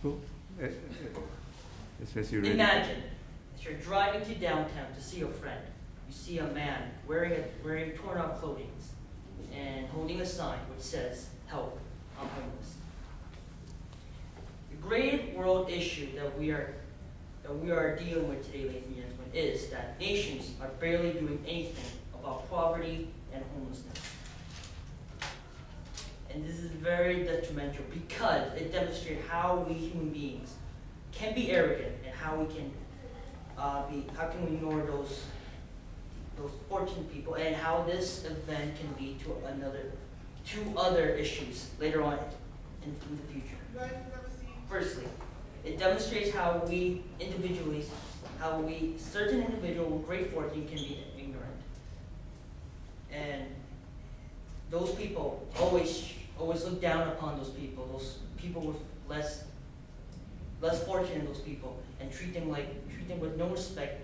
Cool. Especially ready. Imagine that you're driving to downtown to see a friend. You see a man wearing torn out clothing and holding a sign which says, "Help, I'm homeless." The great world issue that we are dealing with today, ladies and gentlemen, is that nations are barely doing anything about poverty and homelessness. And this is very detrimental because it demonstrates how we human beings can be arrogant and how we can how can we ignore those fortunate people, and how this event can lead to two other issues later on in the future. Firstly, it demonstrates how certain individuals with great fortune can be ignorant, and those people always look down upon those people with less fortune than those people, and treat them with no respect,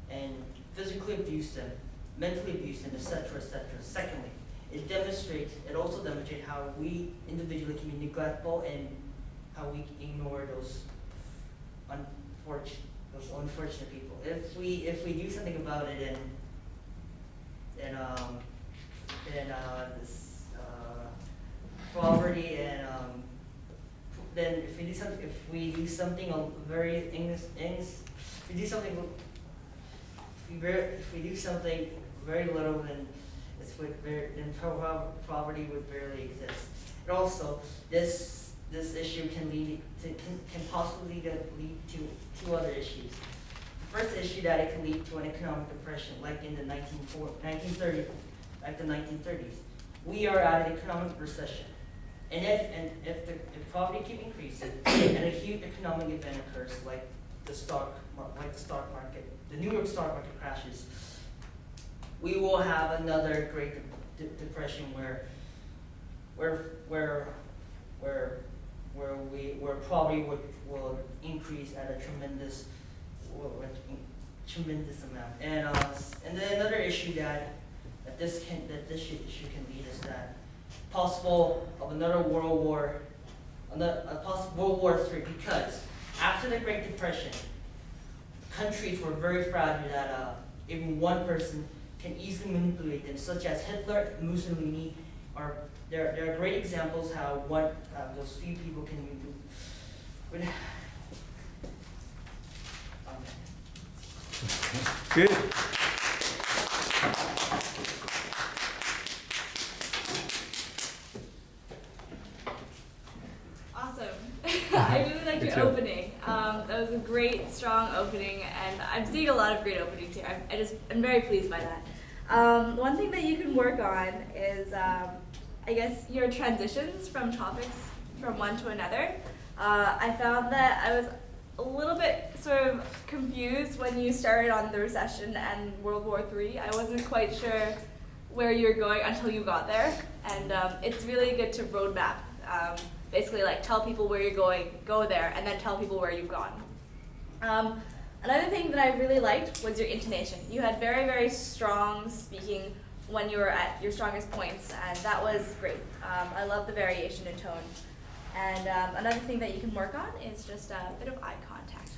and physically abuse them, mentally abuse them, etc., etc. Secondly, it also demonstrates how we individually can be neglectful and how we ignore those unfortunate people. If we do something about it, then this poverty and then if we do something very little, then poverty would barely exist. And also, this issue can possibly lead to two other issues. The first issue, that it can lead to an economic depression, like in the 1930s, like the 1930s. We are at an economic recession, and if poverty keeps increasing and a huge economic event occurs, like the stock market, the New York stock market crashes, we will have another Great Depression where poverty will increase at a tremendous amount. And then another issue that this issue can lead is that possible World War III, because after the Great Depression, countries were very fragile that even one person can easily manipulate them, such as Hitler and Mussolini. There are great examples how those few people can do. Good. Awesome. I really liked Good your job. opening. That was a great, strong opening, and I'm seeing a lot of great openings here. I'm very pleased by that. One thing that you can work on is, I guess, your transitions from topics from one to another. I found that I was a little bit sort of confused when you started on the recession and World War III. I wasn't quite sure where you were going until you got there, and it's really good to roadmap. Basically, like, tell people where you're going, go there, and then tell people where you've gone. Another thing that I really liked was your intonation. You had very, very strong speaking when you were at your strongest points, and that was great. I love the variation in tone. And another thing that you can work on is just a bit of eye contact.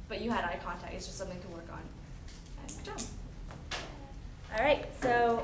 But you had eye contact, it's just something to work on. And good job. All right, so